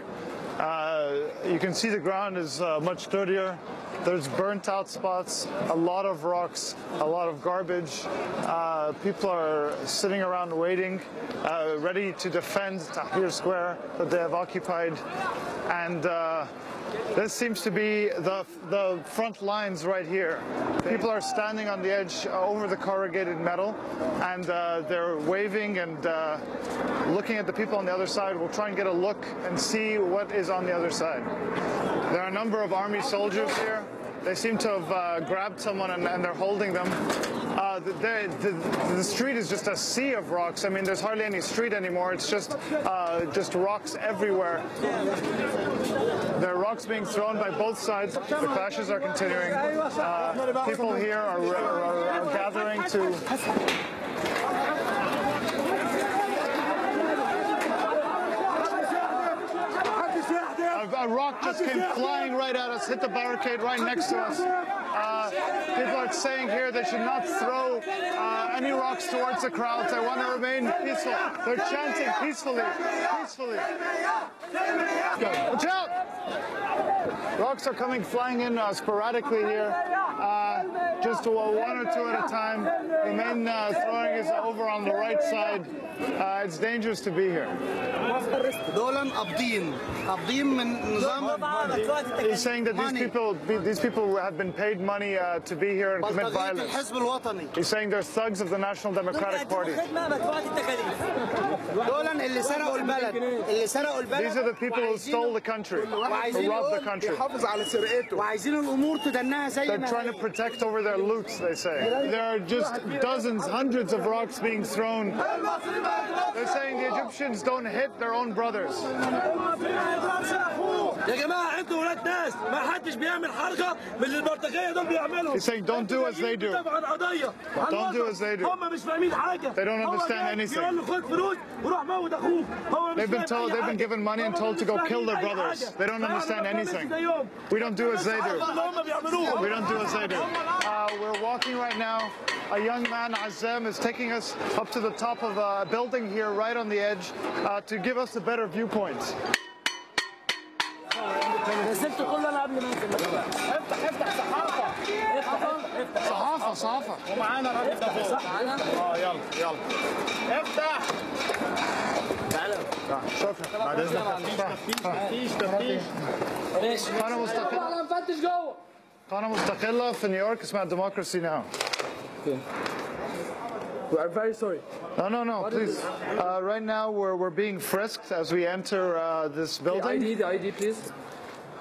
You can see the ground is much sturdier. There's burnt out spots, a lot of rocks, a lot of garbage. People are sitting around waiting, ready to defend Tahrir Square that they have occupied. And this seems to be the front lines right here. People are standing on the edge over the corrugated metal, and they're waving and looking at the people on the other side. We'll try and get a look and see what is on the other side. There are a number of army soldiers here. They seem to have grabbed someone and they're holding them. the street is just a sea of rocks. I mean, there's hardly any street anymore. It's just rocks everywhere. There are rocks being thrown by both sides. The clashes are continuing. People here are gathering to... A rock just came flying right at us, hit the barricade right next to us. People are saying here they should not throw any rocks towards the crowds. They want to remain peaceful. They're chanting peacefully. Watch out! Rocks are coming flying in sporadically here, just one or two at a time. The main throwing is over on the right side. It's dangerous to be here. He's saying that these people have been paid money to be here and commit violence. He's saying they're thugs of the National Democratic Party. These are the people who stole the country, who robbed the country. They're trying to protect over their loot, they say. There are just dozens, hundreds of rocks being thrown. They're saying the Egyptians don't hit their own brothers. He's saying don't do as they do. Don't do as they do. They don't understand anything. They've been given money and told to go kill their brothers. They don't understand anything. We don't do as they do. We don't do as they do. We're walking right now. A young man, Azam, is taking us up to the top of a building here right on the edge to give us a better viewpoint. صحافة ومعانا راجل يلا افتح تعال شوف بعد اذنك قناة مستقلة في نيويورك اسمها Democracy Now. We are very sorry. No, please. Right now we're being frisked as we enter this building. The ID, please.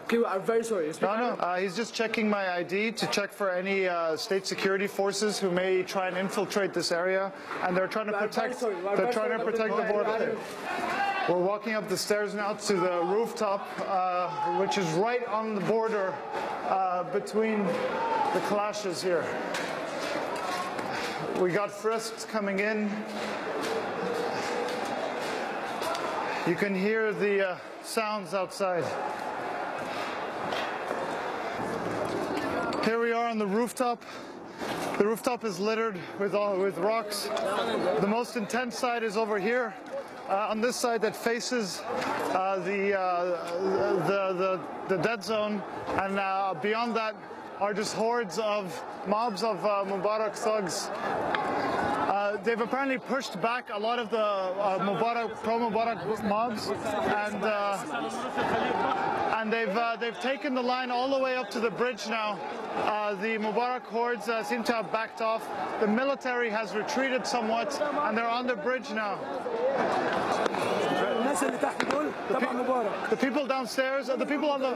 Okay, we are very sorry. No. He's just checking my ID to check for any state security forces who may try and infiltrate this area, and they're trying to protect. They're trying to protect the border. We're walking up the stairs now to the rooftop, which is right on the border between the clashes here. We got frisked coming in. You can hear the sounds outside. Here we are on the rooftop. The rooftop is littered with rocks. The most intense side is over here, on this side that faces the dead zone, and beyond that are just hordes of mobs of Mubarak thugs. They've apparently pushed back a lot of the pro-Mubarak mobs, and they've taken the line all the way up to the bridge now. The Mubarak hordes seem to have backed off. The military has retreated somewhat, and they're on the bridge now. The people downstairs, the people on the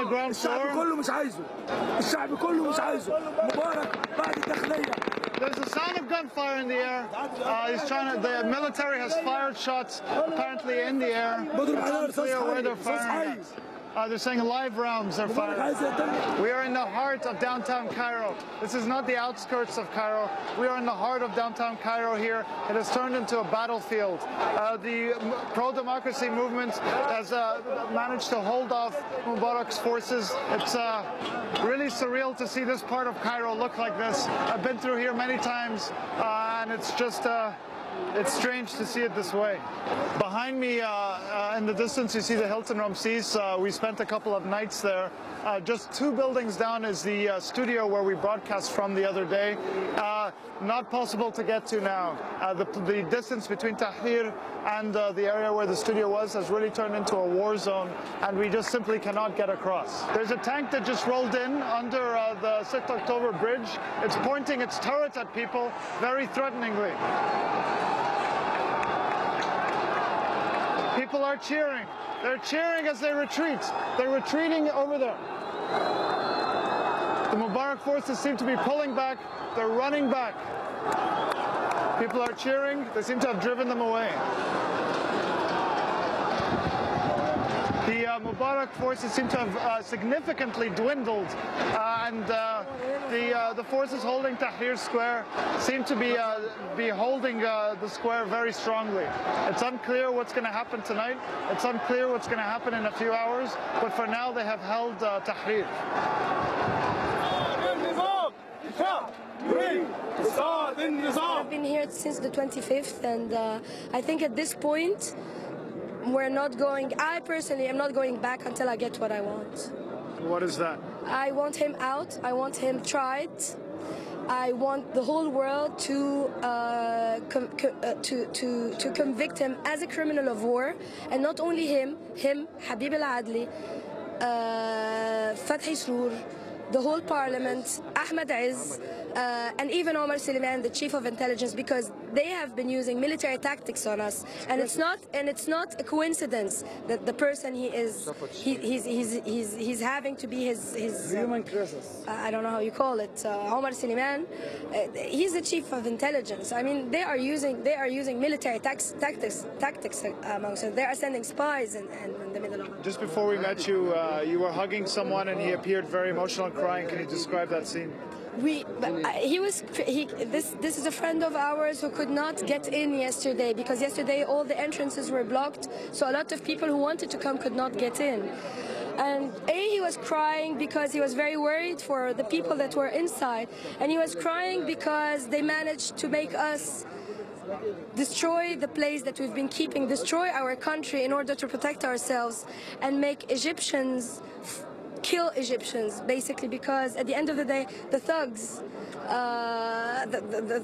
ground floor. There's a sound of gunfire in the air. The military has fired shots apparently in the air. It's unclear where they're firing at. They're saying live rounds are fired. We are in the heart of downtown Cairo. This is not the outskirts of Cairo. We are in the heart of downtown Cairo here. It has turned into a battlefield. The pro-democracy movement has managed to hold off Mubarak's forces. It's really surreal to see this part of Cairo look like this. I've been through here many times, and it's just... it's strange to see it this way. Behind me in the distance you see the Hilton Ramses. We spent a couple of nights there. Just 2 buildings down is the studio where we broadcast from the other day. Not possible to get to now. The distance between Tahrir and the area where the studio was has really turned into a war zone, and we just simply cannot get across. There's a tank that just rolled in under the 6th October bridge. It's pointing its turret at people very threateningly. People are cheering. They're cheering as they retreat. They're retreating over there. The Mubarak forces seem to be pulling back. They're running back. People are cheering. They seem to have driven them away. The Mubarak forces seem to have significantly dwindled, and the forces holding Tahrir Square seem to be holding the square very strongly. It's unclear what's going to happen tonight. It's unclear what's going to happen in a few hours, but for now they have held Tahrir. I've been here since the 25th, and I think at this point, I personally am not going back until I get what I want. What is that? I want him out. I want him tried. I want the whole world to convict him as a criminal of war, and not only him, Habib al-Adli, Fathi Srour, the whole parliament, Ahmed Izz, and even Omar Suleiman, the chief of intelligence, because they have been using military tactics on us, and it's not a coincidence that the person he's having to be his human crisis. I don't know how you call it, Omar Suleiman. He's the chief of intelligence. I mean, they are using military tactics amongst us. They are sending spies in the middle of it. Just before we met you, you were hugging someone, and he appeared very emotional and crying. Can you describe that scene? This is a friend of ours who could not get in yesterday, because yesterday all the entrances were blocked, so a lot of people who wanted to come could not get in. And he was crying because he was very worried for the people that were inside, and he was crying because they managed to make us destroy the place that we've been keeping, destroy our country in order to protect ourselves, and make Egyptians kill Egyptians, basically, because at the end of the day, the thugs,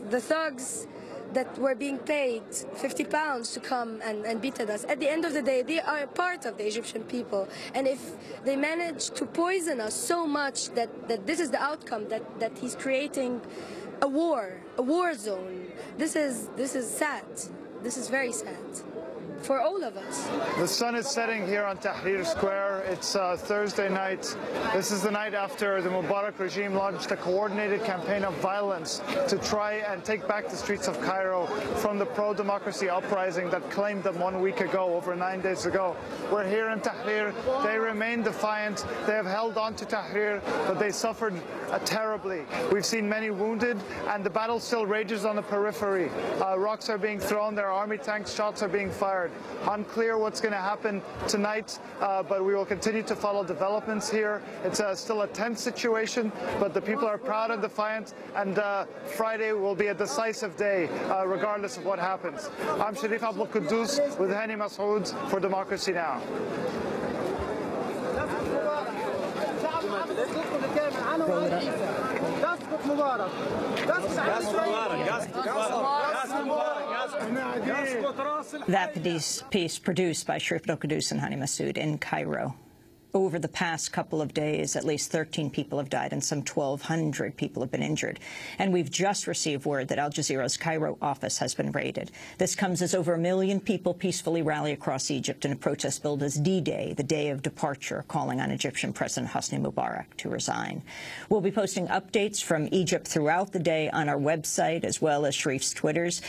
the thugs that were being paid £50 to come and beat at us, at the end of the day, they are part of the Egyptian people. And if they manage to poison us so much that this is the outcome, that he's creating a war zone, this is sad. This is very sad for all of us. The sun is setting here on Tahrir Square. It's Thursday night. This is the night after the Mubarak regime launched a coordinated campaign of violence to try and take back the streets of Cairo from the pro-democracy uprising that claimed them 1 week ago, over 9 days ago. We're here in Tahrir. They remain defiant. They have held on to Tahrir, but they suffered terribly. We've seen many wounded, and the battle still rages on the periphery. Rocks are being thrown. There are army tanks. Shots are being fired. Unclear what's going to happen tonight, but we will continue to follow developments here. It's still a tense situation, but the people are proud and defiant, and Friday will be a decisive day, regardless of what happens. I'm Sharif Abdel Kouddous with Hany Massoud for Democracy Now! That piece produced by Sharif Abdel Kouddous and Hany Massoud in Cairo. Over the past couple of days, at least 13 people have died and some 1,200 people have been injured. And we've just received word that Al Jazeera's Cairo office has been raided. This comes as over 1 million people peacefully rally across Egypt in a protest billed as D-Day, the day of departure, calling on Egyptian President Hosni Mubarak to resign. We'll be posting updates from Egypt throughout the day on our website, as well as Sharif's tweets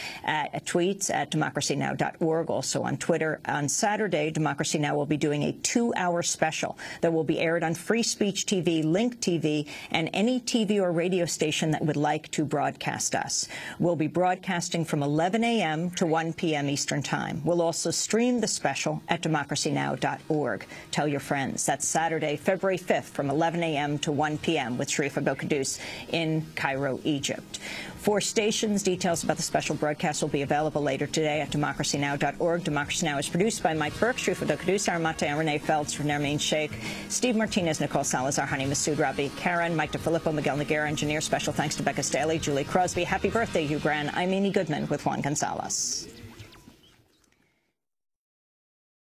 at democracynow.org, also on Twitter. On Saturday, Democracy Now! Will be doing a 2-hour special that will be aired on Free Speech TV, Link TV, and any TV or radio station that would like to broadcast us. We'll be broadcasting from 11 a.m. to 1 p.m. Eastern Time. We'll also stream the special at democracynow.org. Tell your friends. That's Saturday, February 5th, from 11 a.m. to 1 p.m. with Sharif Abdel Kouddous in Cairo, Egypt. For stations, details about the special broadcast will be available later today at democracynow.org. Democracy Now! Is produced by Mike Burke, Sharif Abdel Kouddous, Aramate, and Renee Feltz, Nermeen Sheikh, Steve Martinez, Nicole Salazar, Hany Massoud, Rabi Karen, Mike DeFilippo, Miguel Noguera, engineer. Special thanks to Becca Staley, Julie Crosby. Happy birthday, Hugh Grant. I'm Amy Goodman with Juan Gonzalez.